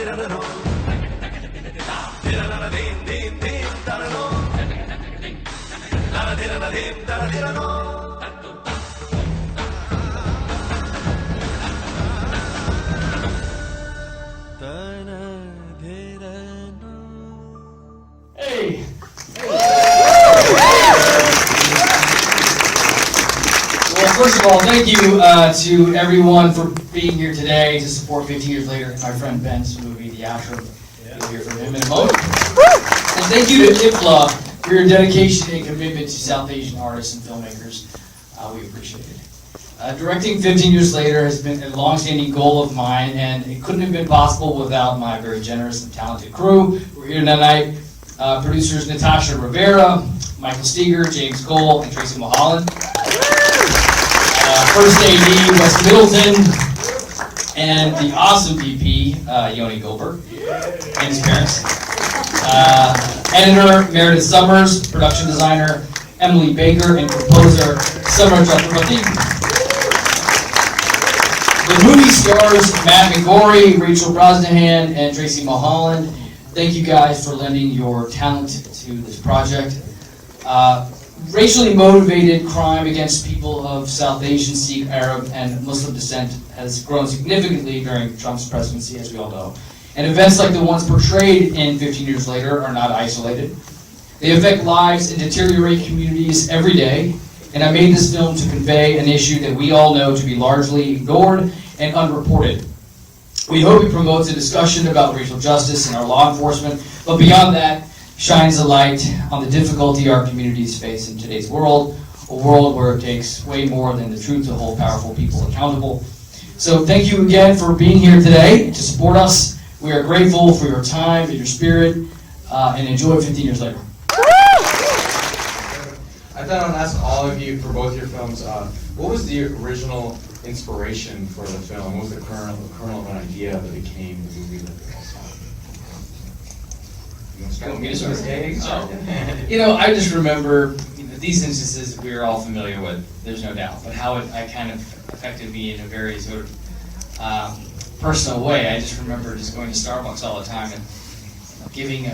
Hey! Well, first of all, thank you to everyone for being here today to support 15 Years Later, my friend Ben's movie, The Asher. You'll hear from him in a moment. And thank you to IPLA for your dedication and commitment to South Asian artists and filmmakers. We appreciate it. Directing 15 Years Later has been a long-standing goal of mine, and it couldn't have been possible without my very generous and talented crew. We're here tonight. Producers Natasha Rivera, Michael Steger, James Cole, and Tracy Mulholland. First AD, Wes Middleton, and the awesome DP, Yoni Goldberg, and his parents. Editor, Meredith Summers, production designer, Emily Baker, and composer, Samar Chakrabarti. The movie stars Matt McGorry, Rachel Brosnahan, and Tracy Mulholland. Thank you guys for lending your talent to this project. Racially motivated crime against people of South Asian, Sikh, Arab, and Muslim descent has grown significantly during Trump's presidency, as we all know. And events like the ones portrayed in 15 Years Later are not isolated. They affect lives and deteriorate communities every day, and I made this film to convey an issue that we all know to be largely ignored and unreported. We hope it promotes a discussion about racial justice in our law enforcement, but beyond that, shines a light on the difficulty our communities face in today's world, a world where it takes way more than the truth to hold powerful people accountable. So thank you again for being here today to support us. We are grateful for your time and your spirit, and enjoy 15 Years Later. I thought I'd ask all of you for both your films, what was the original inspiration for the film? What was the kernel of an idea that became the movie that we all saw? You know, I just remember these instances we are all familiar with, there's no doubt, but how it kind of affected me in a very sort of personal way. I just remember just going to Starbucks all the time and giving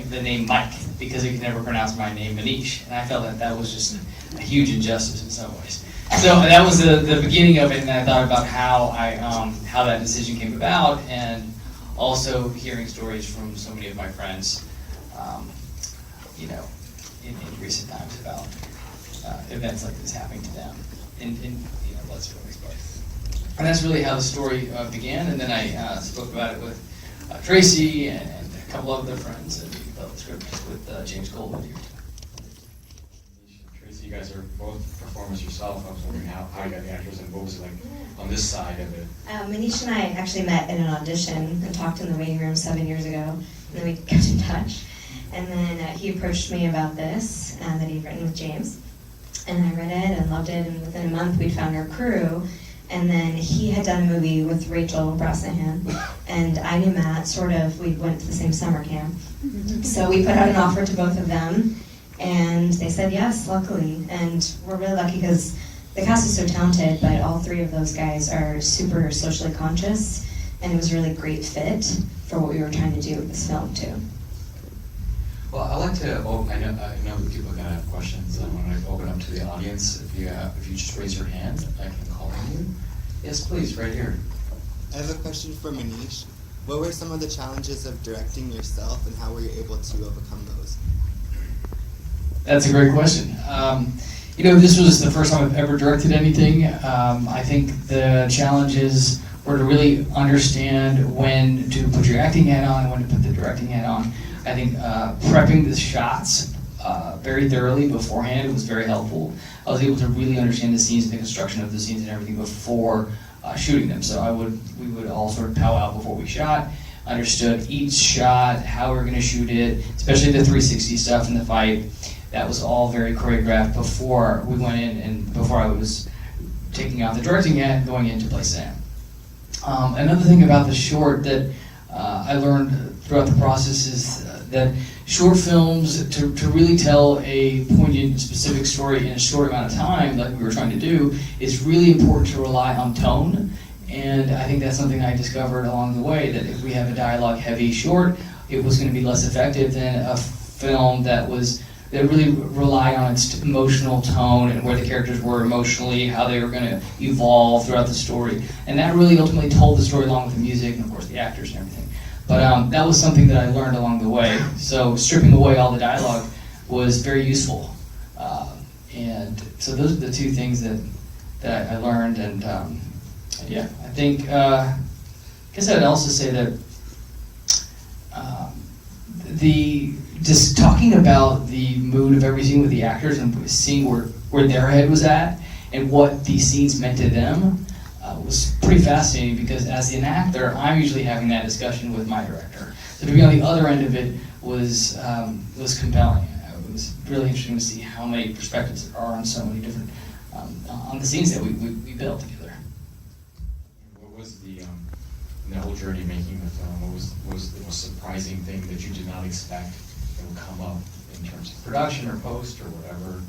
the name Mike because he could never pronounce my name, Manish, and I felt that that was just a huge injustice in some ways. So that was the beginning of it, and I thought about how that decision came about, and also hearing stories from so many of my friends, you know, in recent times about events like this happening to them in you know, let's go explore. And that's really how the story began, and then I spoke about it with Tracy and a couple of other friends, and we developed the script with James Cole here. Tracy, you guys are both performers yourself. I was wondering how you got the actors, and what was it like on this side of it? Manish and I actually met in an audition and talked in the waiting room 7 years ago, and then we kept in touch. And then he approached me about this that he'd written with James, and I read it and loved it, and within a month we'd found our crew. And then he had done a movie with Rachel Brosnahan, and I knew Matt, sort of, we went to the same summer camp. So we put out an offer to both of them, and they said yes, luckily. And we're really lucky because the cast is so talented, but all three of those guys are super socially conscious, and it was a really great fit for what we were trying to do with this film, too. Well, I'd like to, I know that people are going to have questions. I want to open up to the audience. If you just raise your hand, I can call on you. Yes, please, right here. I have a question for Manish. What were some of the challenges of directing yourself, and how were you able to overcome those? That's a great question. You know, this was the first time I've ever directed anything. I think the challenges were to really understand when to put your acting hat on and when to put the directing hat on. I think prepping the shots very thoroughly beforehand was very helpful. I was able to really understand the scenes and the construction of the scenes and everything before shooting them. So we would all sort of powwow before we shot, understood each shot, how we were going to shoot it, especially the 360 stuff in the fight. That was all very choreographed before we went in and before I was taking out the directing hat and going in to play Sam. Another thing about the short that I learned throughout the process is that short films, to really tell a poignant, specific story in a short amount of time, like we were trying to do, is really important to rely on tone And I think that's something I discovered along the way, that if we have a dialogue-heavy short, it was going to be less effective than a film that really relied on its emotional tone and where the characters were emotionally, how they were going to evolve throughout the story. And that really ultimately told the story along with the music and, of course, the actors and everything. But that was something that I learned along the way. So stripping away all the dialogue was very useful. And so those are the two things that I learned. And yeah, I think, I guess I'd also say that just talking about the mood of every scene with the actors and seeing where their head was at and what these scenes meant to them was pretty fascinating, because as an actor, I'm usually having that discussion with my director. So to be on the other end of it was compelling. It was really interesting to see how many perspectives there are on so many different, on the scenes that we built together. What was the whole journey making the film? What was the most surprising thing that you did not expect that would come up in terms of production or post or whatever?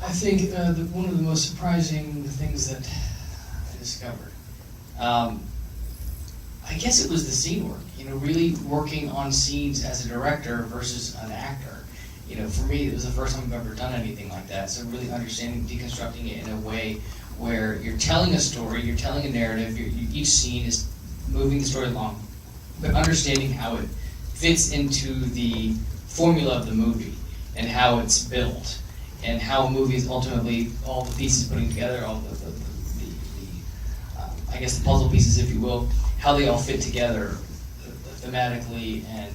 I think one of the most surprising things that I discovered, I guess it was the scene work. Really working on scenes as a director versus an actor. For me, it was the first time I've ever done anything like that. So really understanding, deconstructing it in a way where you're telling a story, you're telling a narrative, each scene is moving the story along, but understanding how it fits into the formula of the movie and how it's built, and how a movie is ultimately all the pieces putting together, all the I guess the puzzle pieces, if you will, how they all fit together thematically and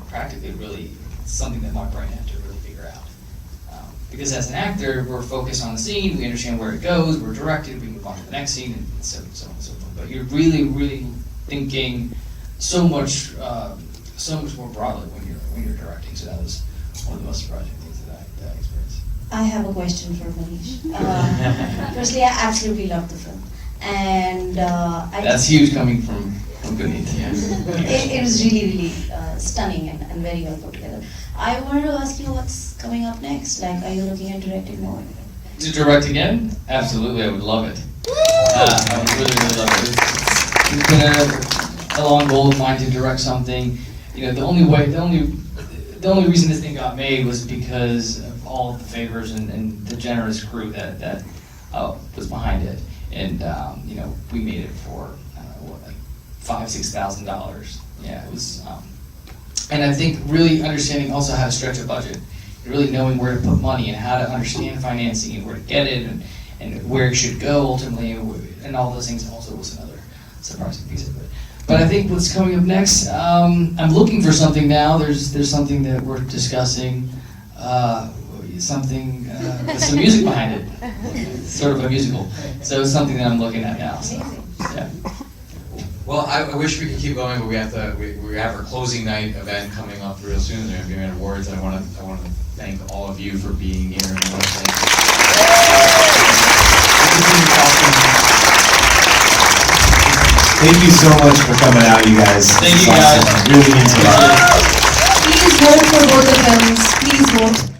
practically. Really something that my brain had to really figure out. Because as an actor, we're focused on the scene, we understand where it goes, we're directed, we move on to the next scene, and so on and so forth. But you're really, really thinking so much more broadly when you're directing. So that was one of the most surprising things that I experienced. I have a question for Manish. Firstly, I absolutely love the film, and That's huge coming from Guneet. it was really stunning and very well put together. I wanted to ask you what's coming up next. Like, are you looking at directing more? To direct again? Absolutely, I would love it. I would really love it. It's been a long goal of mine to direct something. The only reason this thing got made was because of all of the favors and the generous crew that was behind it. And we made it for $5,000-6,000. Yeah, it was. And I think really understanding also how to stretch a budget, really knowing where to put money and how to understand financing and where to get it and where it should go ultimately, and all those things also was another surprising piece of it. But I think what's coming up next, I'm looking for something now. There's something that we're discussing, something with some music behind it, sort of a musical. So it's something that I'm looking at now. So, yeah. Well, I wish we could keep going, but we have our closing night event coming up real soon. They're giving awards. I want to thank all of you for being here, and I want to Thank you so much for coming out, you guys. Thank This you is guys. awesome. It really means a lot. Please vote for both the films. Please vote.